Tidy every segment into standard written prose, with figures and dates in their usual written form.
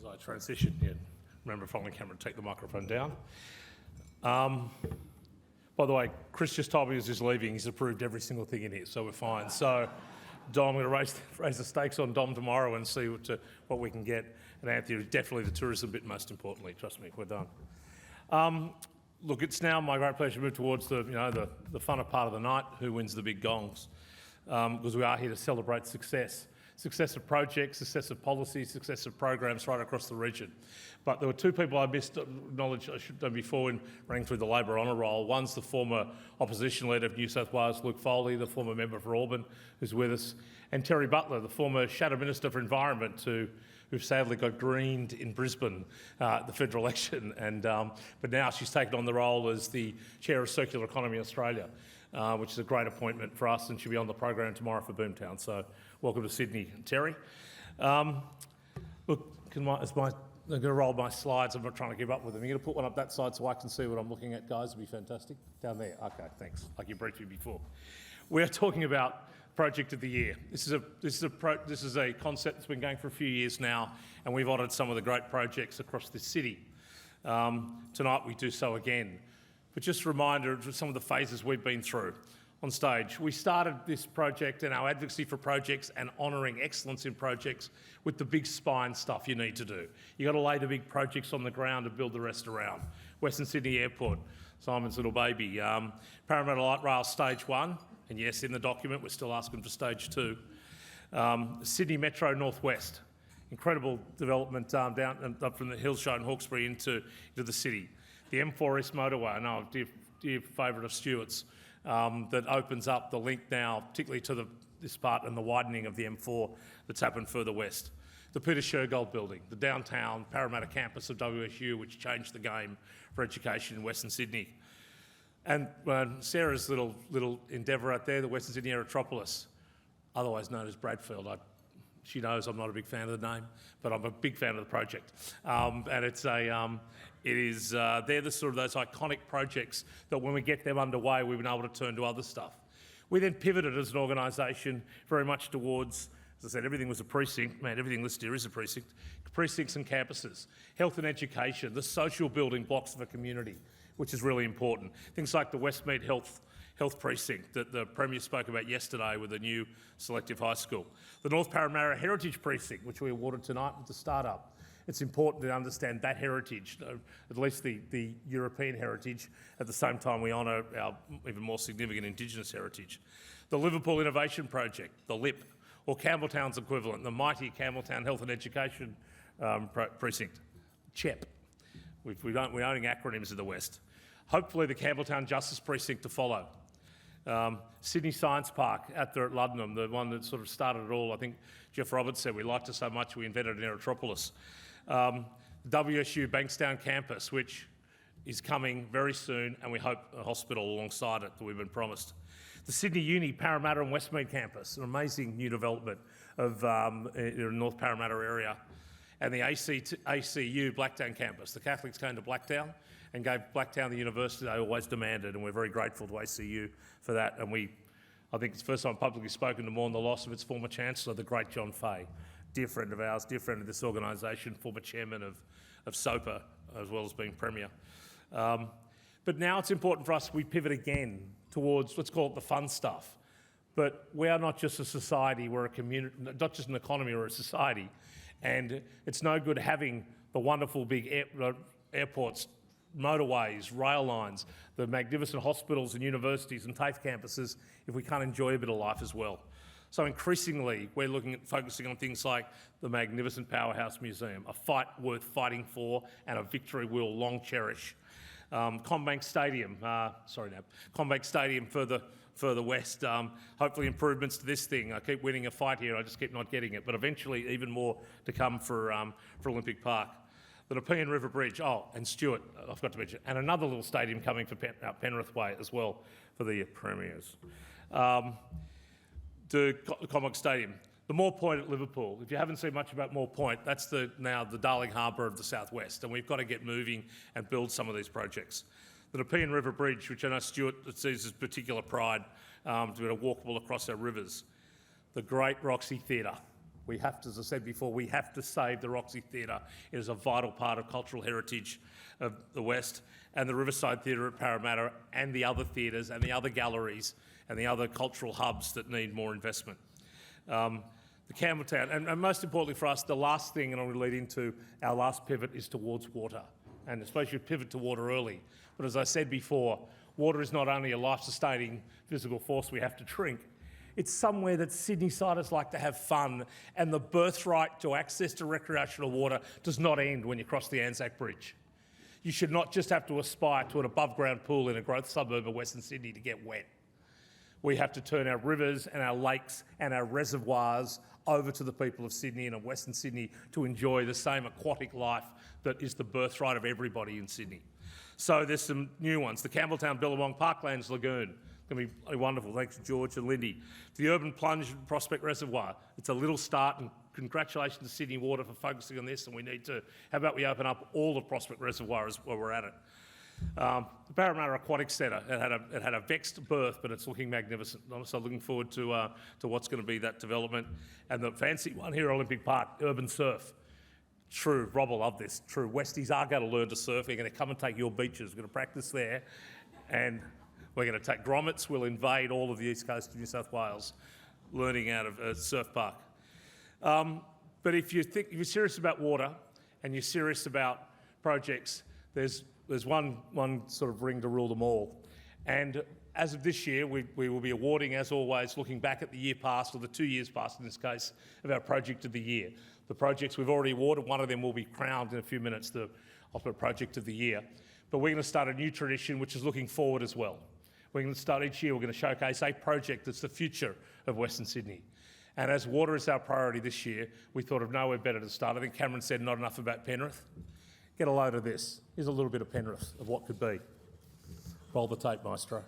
as I transition here. Remember, following the camera, take the microphone down. By the way, Chris just told me as he's leaving, he's approved every single thing in here, so we're fine. So, Dom, I'm going to raise the stakes on Dom tomorrow and see what we can get. And Anthony, definitely the tourism bit most importantly. Trust me, we're done. Look, it's now my great pleasure to move towards the funner part of the night, who wins the big gongs, because we are here to celebrate success. Success of projects, success of policies, success of programs right across the region. But there were two people I missed acknowledge I should have done before in running through the Labor honour roll. One's the former opposition leader of New South Wales, Luke Foley, the former member for Auburn, who's with us, and Terry Butler, the former Shadow Minister for Environment, who sadly got greened in Brisbane, the federal election, but now she's taken on the role as the Chair of Circular Economy Australia, which is a great appointment for us, and she'll be on the program tomorrow for Boomtown. So welcome to Sydney, Terry. Look, I'm going to roll my slides. I'm not trying to keep up with them. You're going to put one up that side so I can see what I'm looking at, guys? It'd be fantastic. Down there. Okay, thanks. Like you briefed me before. We're talking about Project of the Year. This is a concept that's been going for a few years now, and we've honoured some of the great projects across this city. Tonight we do so again. But just a reminder of some of the phases we've been through on stage. We started this project and our advocacy for projects and honouring excellence in projects with the big spine stuff you need to do. You've got to lay the big projects on the ground and build the rest around. Western Sydney Airport, Simon's little baby. Parramatta Light Rail Stage 1, and yes, in the document we're still asking for Stage 2. Sydney Metro Northwest, incredible development down up from the Hills Show in Hawkesbury into the city. The M4 East Motorway, I know, dear favourite of Stuart's, that opens up the link now, particularly to this part and the widening of the M4 that's happened further west. The Peter Shergold building, the downtown Parramatta campus of WSU, which changed the game for education in Western Sydney. And Sarah's little endeavour out there, the Western Sydney Aerotropolis, otherwise known as Bradfield. She knows I'm not a big fan of the name, but I'm a big fan of the project. And they're the sort of those iconic projects that when we get them underway, we've been able to turn to other stuff. We then pivoted as an organisation very much towards, as I said, everything was a precinct. Man, everything listed here is a precinct. Precincts and campuses, health and education, the social building blocks of a community, which is really important. Things like the Westmead Health Precinct that the Premier spoke about yesterday with the new selective high school. The North Parramatta Heritage Precinct, which we awarded tonight with the startup. It's important to understand that heritage, at least the European heritage. At the same time, we honour our even more significant Indigenous heritage. The Liverpool Innovation Project, the LIP, or Campbelltown's equivalent, the mighty Campbelltown Health and Education Precinct, CHEP. We're owning acronyms in the West. Hopefully the Campbelltown Justice Precinct to follow. Sydney Science Park out there at Luddenham, the one that sort of started it all. I think Jeff Roberts said we liked it so much we invented an Aerotropolis. WSU Bankstown campus, which is coming very soon, and we hope a hospital alongside it that we've been promised. The Sydney Uni Parramatta and Westmead campus, an amazing new development of in the North Parramatta area. And the ACU Blacktown campus. The Catholics came to Blacktown and gave Blacktown the university they always demanded, and we're very grateful to ACU for that. And I think it's the first time I've publicly spoken to mourn the loss of its former Chancellor, the great John Fay, dear friend of ours, dear friend of this organisation, former chairman of SOPA, as well as being Premier. But now it's important for us we pivot again towards, let's call it the fun stuff. But we are not just a society, we're a community, not just an economy, we're a society. And it's no good having the wonderful big airports, motorways, rail lines, the magnificent hospitals and universities and TAFE campuses if we can't enjoy a bit of life as well. So increasingly, we're looking at focusing on things like the magnificent Powerhouse Museum, a fight worth fighting for and a victory we'll long cherish. Combank Stadium, Combank Stadium further west, hopefully improvements to this thing. I keep winning a fight here, I just keep not getting it, but eventually even more to come for Olympic Park. The Nepean River Bridge, and Stuart, I forgot to mention, and another little stadium coming for Penrith Way as well for the premiers. The Combank Stadium. The Moore Point at Liverpool. If you haven't seen much about Moore Point, that's now the darling harbour of the southwest, and we've got to get moving and build some of these projects. The Nepean River Bridge, which I know Stuart sees as particular pride, to be able to walkable across our rivers. The great Roxy Theatre. We have to, as I said before, we have to save the Roxy Theatre. It is a vital part of cultural heritage of the West, and the Riverside Theatre at Parramatta, and the other theatres and the other galleries and the other cultural hubs that need more investment. The Campbelltown, and most importantly for us, the last thing, and I'm going to lead into our last pivot, is towards water. And I suppose you pivot to water early. But as I said before, water is not only a life-sustaining physical force we have to drink, it's somewhere that Sydney-siders like to have fun, and the birthright to access to recreational water does not end when you cross the Anzac Bridge. You should not just have to aspire to an above-ground pool in a growth suburb of Western Sydney to get wet. We have to turn our rivers and our lakes and our reservoirs over to the people of Sydney and of Western Sydney to enjoy the same aquatic life that is the birthright of everybody in Sydney. So there's some new ones. The Campbelltown Billabong Parklands Lagoon. Going to be wonderful, thanks to George and Lindy. The Urban Plunge Prospect Reservoir. It's a little start, and congratulations to Sydney Water for focusing on this, and we need to, how about we open up all the Prospect Reservoirs while we're at it. The Parramatta Aquatic Centre, it had a vexed birth, but it's looking magnificent. I'm so looking forward to what's going to be that development. And the fancy one here, Olympic Park, Urban Surf. True, Rob will love this. True, Westies are going to learn to surf. They're going to come and take your beaches. We're going to practice there. And we're going to take grommets. We'll invade all of the east coast of New South Wales, learning out of a surf park. But if you're serious about water and you're serious about projects, there's one sort of ring to rule them all. And as of this year, we will be awarding, as always, looking back at the year past, or the 2 years past in this case, of our Project of the Year. The projects we've already awarded, one of them will be crowned in a few minutes, the Ultimate Project of the Year. But we're going to start a new tradition which is looking forward as well. We're going to start each year, we're going to showcase a project that's the future of Western Sydney. And as water is our priority this year, we thought of nowhere better to start. I think Cameron said not enough about Penrith. Get a load of this. Here's a little bit of Penrith, of what could be. Roll the tape, maestro.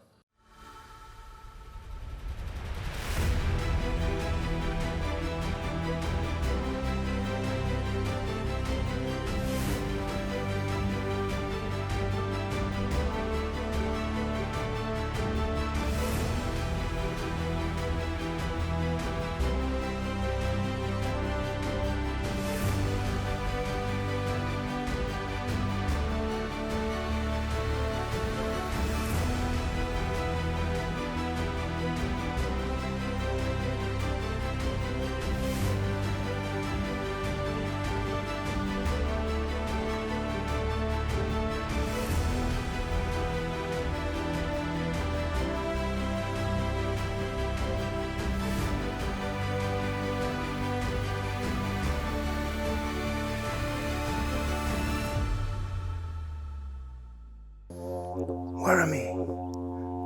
Warami,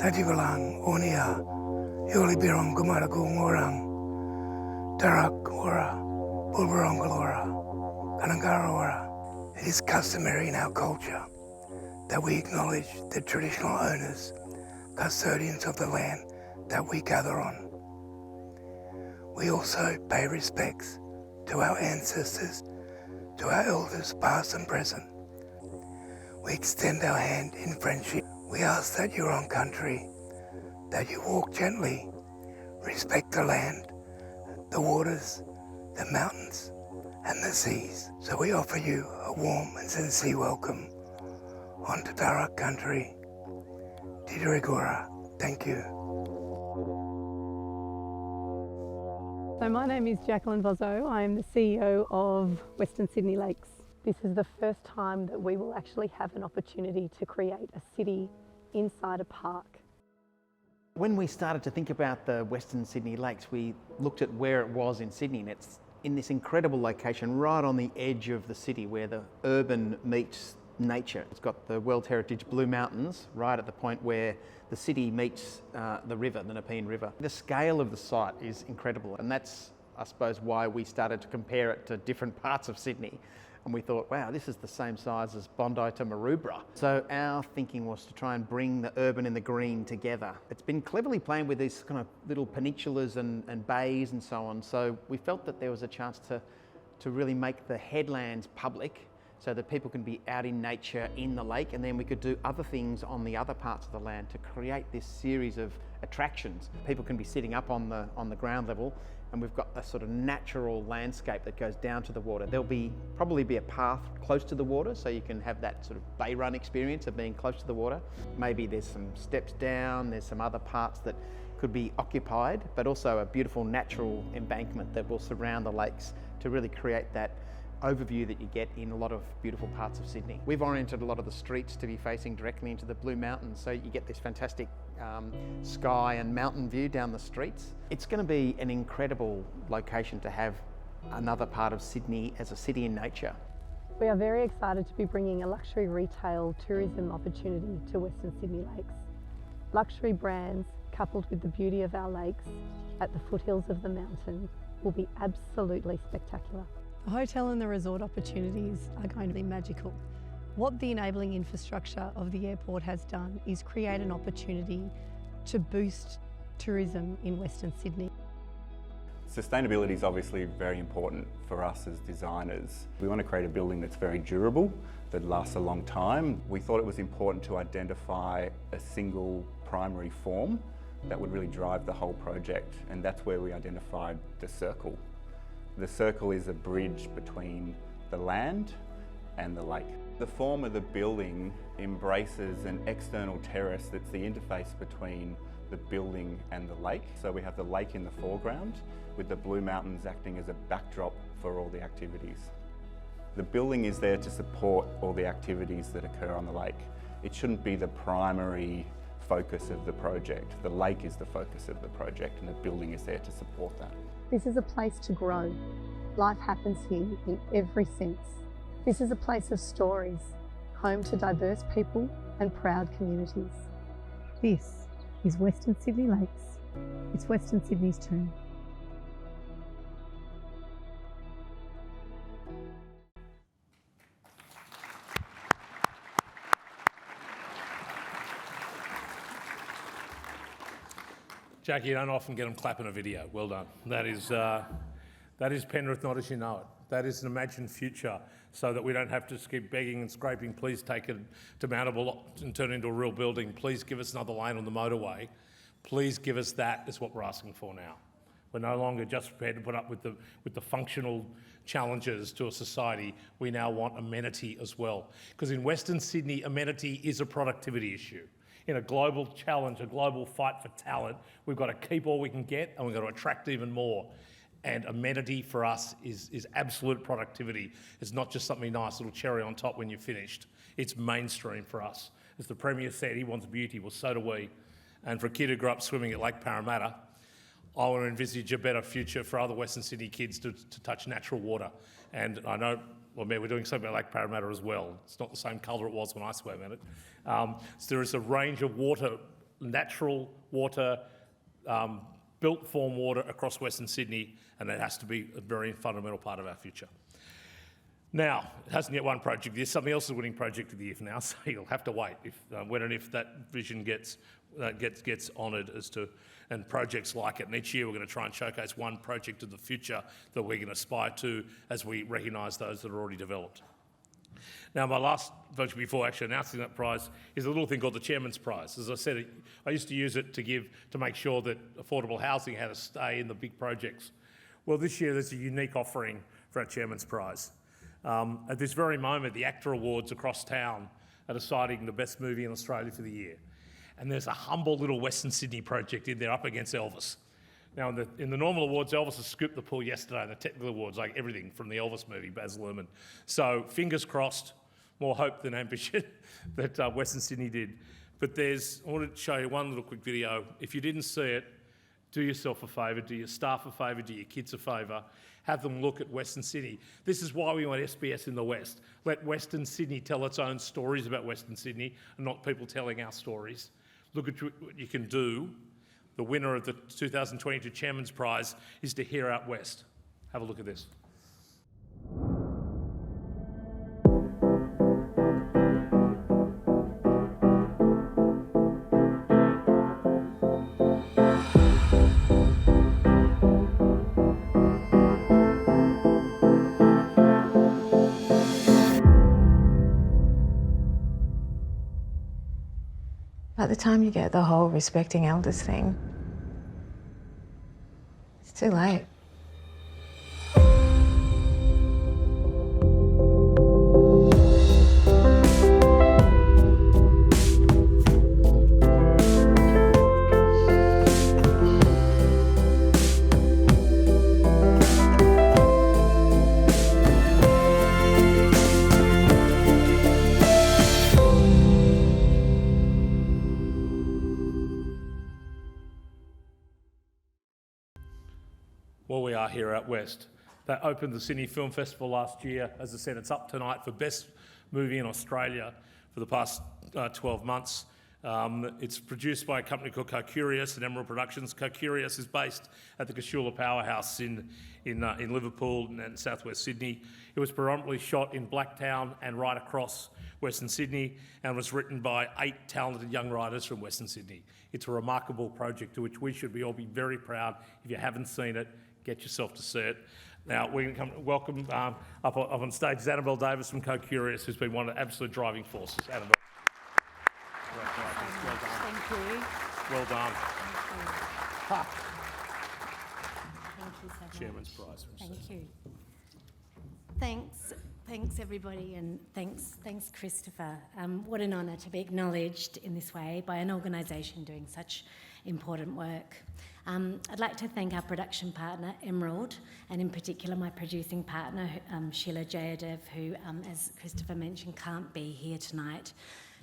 Tativalang, Onia, Yolibirong Gumaragu Morang, Tarak Ora, Bulbarongolora, Kanangarawara. It is customary in our culture that we acknowledge the traditional owners, custodians of the land that we gather on. We also pay respects to our ancestors, to our elders past and present. We extend our hand in friendship. We ask that you're on country, that you walk gently, respect the land, the waters, the mountains, and the seas. So we offer you a warm and sincere welcome onto Tarak country. Tidirigura, thank you. So my name is Jacqueline Vozo. I am the CEO of Western Sydney Lakes. This is the first time that we will actually have an opportunity to create a city inside a park. When we started to think about the Western Sydney Lakes, we looked at where it was in Sydney, and it's in this incredible location right on the edge of the city where the urban meets nature. It's got the World Heritage Blue Mountains right at the point where the city meets the river, the Nepean River. The scale of the site is incredible, and that's, I suppose, why we started to compare it to different parts of Sydney. And we thought, wow, this is the same size as Bondi to Maroubra. So our thinking was to try and bring the urban and the green together. It's been cleverly planned with these kind of little peninsulas and bays and so on. So we felt that there was a chance to really make the headlands public so that people can be out in nature in the lake, and then we could do other things on the other parts of the land to create this series of attractions. People can be sitting up on the ground level and we've got a sort of natural landscape that goes down to the water. There'll probably be a path close to the water, so you can have that sort of bay run experience of being close to the water. Maybe there's some steps down, there's some other parts that could be occupied, but also a beautiful natural embankment that will surround the lakes to really create that overview that you get in a lot of beautiful parts of Sydney. We've oriented a lot of the streets to be facing directly into the Blue Mountains, so you get this fantastic sky and mountain view down the streets. It's going to be an incredible location to have another part of Sydney as a city in nature. We are very excited to be bringing a luxury retail tourism opportunity to Western Sydney Lakes. Luxury brands coupled with the beauty of our lakes at the foothills of the mountain will be absolutely spectacular. The hotel and the resort opportunities are going to be magical. What the enabling infrastructure of the airport has done is create an opportunity to boost tourism in Western Sydney. Sustainability is obviously very important for us as designers. We want to create a building that's very durable, that lasts a long time. We thought it was important to identify a single primary form that would really drive the whole project, and that's where we identified the circle. The circle is a bridge between the land and the lake. The form of the building embraces an external terrace that's the interface between the building and the lake. So we have the lake in the foreground with the Blue Mountains acting as a backdrop for all the activities. The building is there to support all the activities that occur on the lake. It shouldn't be the primary focus of the project. The lake is the focus of the project and the building is there to support that. This is a place to grow. Life happens here in every sense. This is a place of stories, home to diverse people and proud communities. This is Western Sydney Lakes. It's Western Sydney's turn. Jackie, you don't often get them clapping a video. Well done. That is Penrith not as you know it. That is an imagined future so that we don't have to keep begging and scraping. Please take it to Annabel and turn it into a real building. Please give us another lane on the motorway. Please give us that is what we're asking for now. We're no longer just prepared to put up with the functional challenges to a society. We now want amenity as well. Because in Western Sydney, amenity is a productivity issue. In a global challenge, a global fight for talent, we've got to keep all we can get and we've got to attract even more. And amenity for us is absolute productivity. It's not just something nice, little cherry on top when you're finished. It's mainstream for us. As the Premier said, he wants beauty, well, so do we. And for a kid who grew up swimming at Lake Parramatta, I want to envisage a better future for other Western Sydney kids to touch natural water. And I know, well, we're doing something at Lake Parramatta as well. It's not the same colour it was when I swam in it. So there is a range of water, natural water, built form water across Western Sydney, and that has to be a very fundamental part of our future. Now, it hasn't yet won Project of the Year. Something else is winning Project of the Year for now, so you'll have to wait when and if that vision gets honoured and projects like it. And each year we're going to try and showcase one project of the future that we're going to aspire to as we recognise those that are already developed. Now, my last vote before actually announcing that prize is a little thing called the Chairman's Prize. As I said, I used to use it to make sure that affordable housing had a stay in the big projects. Well, this year there's a unique offering for our Chairman's Prize. At this very moment, the ACTA Awards across town are deciding the best movie in Australia for the year. And there's a humble little Western Sydney project in there up against Elvis. Now, in the normal awards, Elvis has scooped the pool yesterday in the technical awards, like everything from the Elvis movie, Baz Luhrmann. So, fingers crossed, more hope than ambition that Western Sydney did. But I want to show you one little quick video. If you didn't see it, do yourself a favour, do your staff a favour, do your kids a favour. Have them look at Western Sydney. This is why we want SBS in the West. Let Western Sydney tell its own stories about Western Sydney and not people telling our stories. Look at what you can do. The winner of the 2022 Chairman's Prize is to Hear Out West. Have a look at this. By the time you get the whole respecting elders thing, it's too late. are here out west. They opened the Sydney Film Festival last year. As I said, it's up tonight for Best Movie in Australia for the past 12 months. It's produced by a company called Co-Curious and Emerald Productions. Co-Curious is based at the Casula Powerhouse in Liverpool and southwest Sydney. It was predominantly shot in Blacktown and right across Western Sydney and was written by 8 talented young writers from Western Sydney. It's a remarkable project to which we should all be very proud. If you haven't seen it, get yourself to see it. Now, we're going to come welcome up on stage is Annabel Davis from Co-Curious, who's been one of the absolute driving forces. Annabel. Well done. Thank you. Well done. Ha. Thank you so much. Chairman's prize. Thank you. Thanks everybody, and thanks Christopher. What an honour to be acknowledged in this way by an organisation doing such important work. I'd like to thank our production partner, Emerald, and in particular my producing partner, Sheila Jayadev, who, as Christopher mentioned, can't be here tonight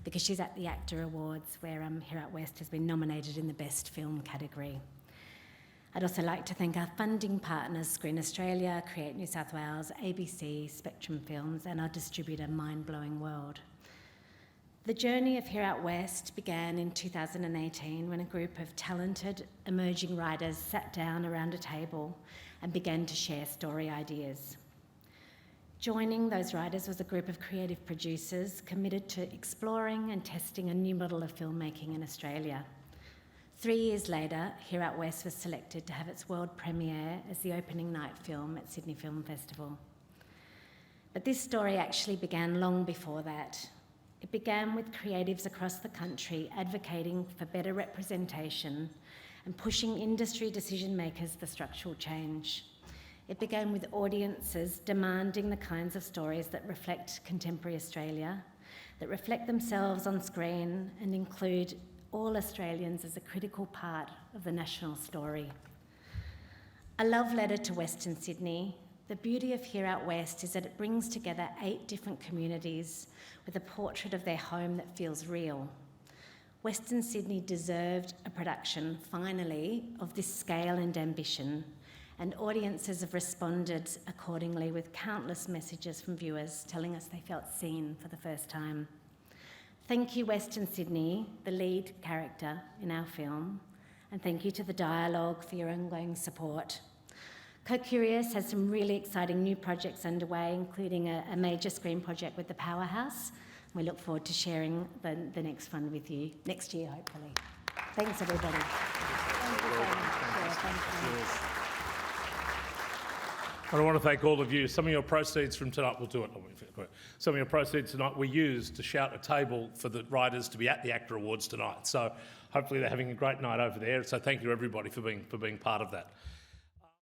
because she's at the ACTA Awards, where Here Out West has been nominated in the Best Film category. I'd also like to thank our funding partners, Screen Australia, Create New South Wales, ABC, Spectrum Films, and our distributor, Mind Blowing World. The journey of Here Out West began in 2018 when a group of talented emerging writers sat down around a table and began to share story ideas. Joining those writers was a group of creative producers committed to exploring and testing a new model of filmmaking in Australia. 3 years later, Here Out West was selected to have its world premiere as the opening night film at Sydney Film Festival. But this story actually began long before that. It began with creatives across the country advocating for better representation and pushing industry decision makers for structural change. It began with audiences demanding the kinds of stories that reflect contemporary Australia, that reflect themselves on screen and include all Australians as a critical part of the national story. A love letter to Western Sydney. The beauty of Here Out West is that it brings together 8 different communities with a portrait of their home that feels real. Western Sydney deserved a production, finally, of this scale and ambition, and audiences have responded accordingly with countless messages from viewers telling us they felt seen for the first time. Thank you, Western Sydney, the lead character in our film, and thank you to the Dialogue for your ongoing support. Co-Curious has some really exciting new projects underway, including a major screen project with the Powerhouse. We look forward to sharing the next one with you next year, hopefully. Thanks, everybody. Thank you so much. Yeah, thank you. I want to thank all of you. Some of your proceeds from tonight, we'll do it. Some of your proceeds tonight were used to shout a table for the writers to be at the ACTA Awards tonight. So hopefully they're having a great night over there. So thank you everybody for being part of that.